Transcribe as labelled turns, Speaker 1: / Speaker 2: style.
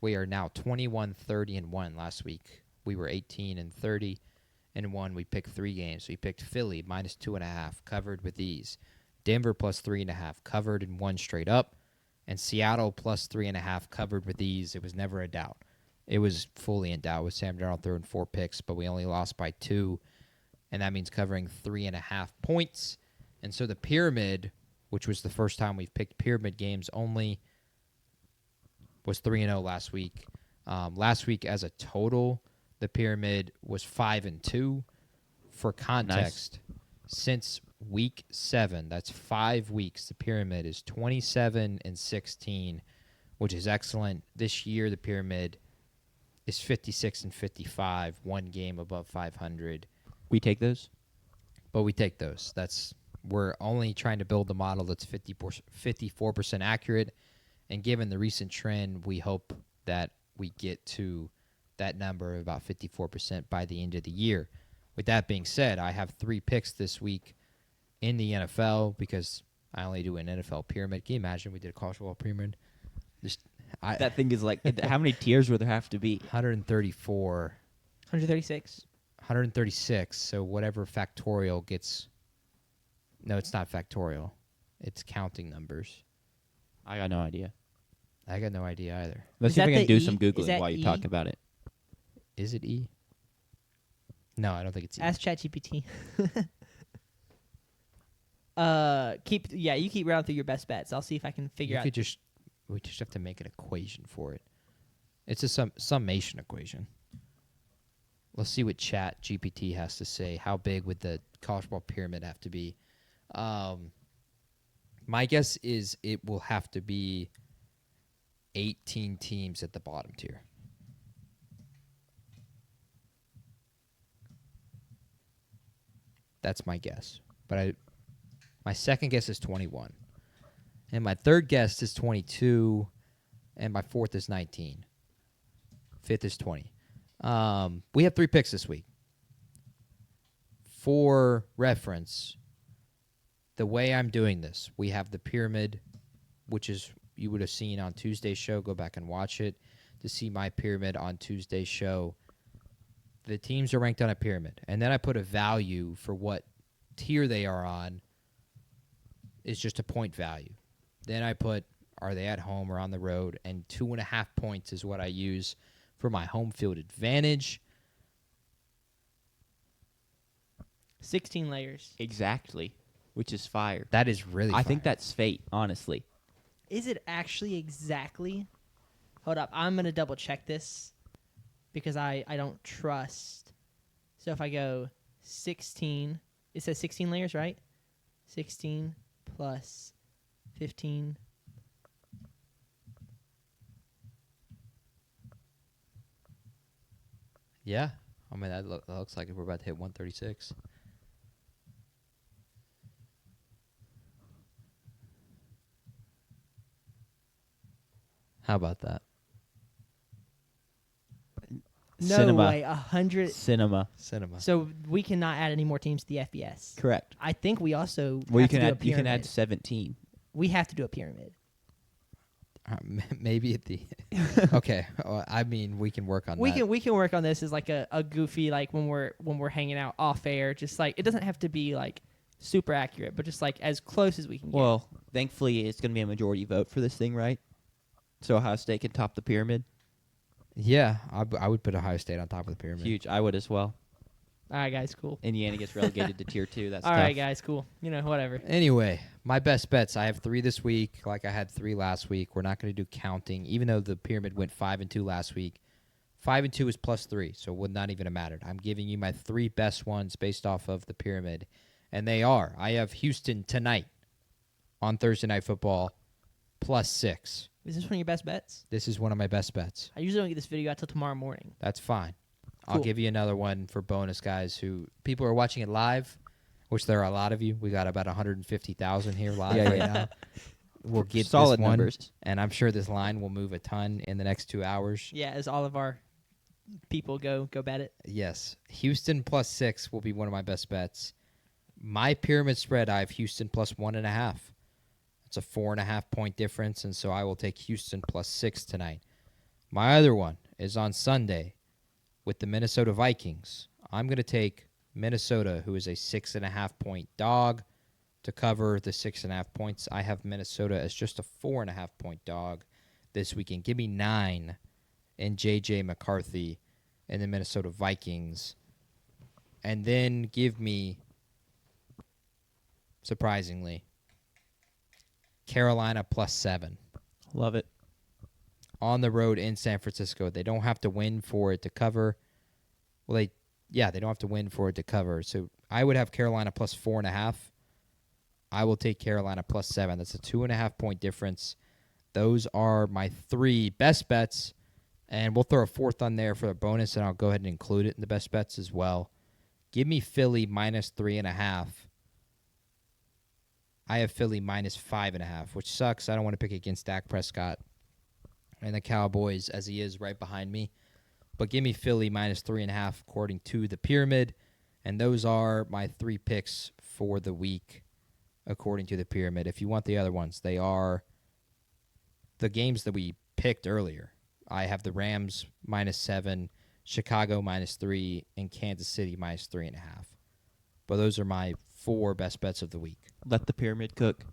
Speaker 1: We are now 21, 30, and 1. Last week we were 18 and 30 and 1. We picked 3 games. We picked Philly minus 2.5, covered with ease. Denver plus 3.5, covered and 1 straight up. And Seattle plus 3.5, covered with ease. It was never a doubt. It was fully in doubt with Sam Darnold throwing 4 picks, but we only lost by 2, and that means covering 3.5 points. And so the pyramid, which was the first time we've picked pyramid games only, was 3-0 last week. Last week, as a total, the pyramid was 5-2. For context, since week 7, that's 5 weeks, the pyramid is 27-16, which is excellent. This year, the pyramid is 56-55, 1 game above 500.
Speaker 2: We take those?
Speaker 1: But we take those. We're only trying to build a model that's 54% accurate, and given the recent trend, we hope that we get to that number of about 54% by the end of the year. With that being said, I have 3 picks this week in the NFL because I only do an NFL pyramid. Can you imagine we did a college football pyramid?
Speaker 2: That thing is like, how many tiers would there have to be?
Speaker 1: 134.
Speaker 3: 136.
Speaker 1: 136, so whatever factorial gets... No, it's not factorial. It's counting numbers.
Speaker 2: I got no idea.
Speaker 1: I got no idea either.
Speaker 2: Let's
Speaker 3: Is
Speaker 2: see if
Speaker 3: that
Speaker 2: I can
Speaker 3: the
Speaker 2: do
Speaker 3: E?
Speaker 2: some
Speaker 3: Is
Speaker 2: Googling
Speaker 3: that
Speaker 2: while you're
Speaker 3: E?
Speaker 2: talking about it.
Speaker 1: Is it E? No, I don't think it's E.
Speaker 3: Ask ChatGPT. You keep rounding through your best bets. I'll see if I can figure out.
Speaker 1: We just have to make an equation for it. It's a summation equation. Let's see what Chat GPT has to say. How big would the college football pyramid have to be? My guess is it will have to be 18 teams at the bottom tier. That's my guess. But my second guess is 21. And my third guess is 22. And my fourth is 19. Fifth is 20. We have 3 picks this week. For reference, the way I'm doing this, we have the pyramid, which is you would have seen on Tuesday's show. Go back and watch it to see my pyramid on Tuesday's show. The teams are ranked on a pyramid. And then I put a value for what tier they are on. It's just a point value. Then I put, are they at home or on the road? And 2.5 points is what I use for my home field advantage.
Speaker 3: 16 layers.
Speaker 2: Exactly, which is fire.
Speaker 1: That is really
Speaker 2: I think
Speaker 1: fire.
Speaker 2: that's fate, honestly.
Speaker 3: Is it actually exactly? Hold up. I'm going to double check this because I don't trust. So if I go 16, it says 16 layers, right? 16 plus 15.
Speaker 1: Yeah. I mean, that looks like we're about to hit 136. How about that?
Speaker 3: No
Speaker 2: Cinema.
Speaker 3: way. 100.
Speaker 2: Cinema.
Speaker 1: Cinema.
Speaker 3: So we cannot add any more teams to the FBS.
Speaker 2: Correct.
Speaker 3: I think we also
Speaker 2: Well, you
Speaker 3: have to
Speaker 2: can
Speaker 3: do a
Speaker 2: add. You can
Speaker 3: pyramid.
Speaker 2: add 17.
Speaker 3: We have to do a pyramid.
Speaker 1: Maybe at the... Okay. I mean, we can work on that.
Speaker 3: We can work on this as like a goofy, like when we're hanging out off air. Just like it doesn't have to be like super accurate, but just like as close as we can get.
Speaker 2: Well, thankfully, it's going to be a majority vote for this thing, right? So Ohio State can top the pyramid.
Speaker 1: Yeah. I would put Ohio State on top of the pyramid.
Speaker 2: Huge. I would as well.
Speaker 3: All right, guys, cool.
Speaker 2: Indiana gets relegated to tier 2. That's
Speaker 3: All
Speaker 2: tough.
Speaker 3: right, guys, cool. Whatever.
Speaker 1: Anyway, my best bets. I have 3 this week, like I had 3 last week. We're not going to do counting, even though the pyramid went 5-2 last week. 5-2 is +3, so it would not even have mattered. I'm giving you my 3 best ones based off of the pyramid, and they are: I have Houston tonight on Thursday Night Football +6.
Speaker 3: Is this one of your best bets?
Speaker 1: This is one of my best bets.
Speaker 3: I usually don't get this video out till tomorrow morning.
Speaker 1: That's fine. I'll
Speaker 3: Cool.
Speaker 1: give you another one for bonus guys who people are watching it live, which there are a lot of you. We got about 150,000 here live
Speaker 2: Yeah,
Speaker 1: right
Speaker 2: yeah.
Speaker 1: now. We'll get
Speaker 2: Solid
Speaker 1: this one,
Speaker 2: numbers.
Speaker 1: and I'm sure this line will move a ton in the next 2 hours.
Speaker 3: Yeah, as all of our people go bet it.
Speaker 1: Yes, Houston +6 will be one of my best bets. My pyramid spread, I have Houston +1.5. It's a 4.5 point difference, and so I will take Houston +6 tonight. My other one is on Sunday with the Minnesota Vikings. I'm going to take Minnesota, who is a 6.5-point dog, to cover the 6.5 points. I have Minnesota as just a 4.5-point dog this weekend. Give me 9 in J.J. McCarthy and the Minnesota Vikings. And then give me, surprisingly, Carolina +7.
Speaker 2: Love it.
Speaker 1: On the road in San Francisco. They don't have to win for it to cover. Well, they don't have to win for it to cover. So I would have Carolina +4.5. I will take Carolina +7. That's a 2.5-point difference. Those are my 3 best bets. And we'll throw a fourth on there for a bonus, and I'll go ahead and include it in the best bets as well. Give me Philly -3.5. I have Philly -5.5, which sucks. I don't want to pick against Dak Prescott and the Cowboys as he is right behind me. But give me Philly -3.5 according to the pyramid. And those are my 3 picks for the week according to the pyramid. If you want the other ones, they are the games that we picked earlier. I have the Rams -7, Chicago -3, and Kansas City -3.5. But those are my 4 best bets of the week.
Speaker 2: Let the pyramid cook.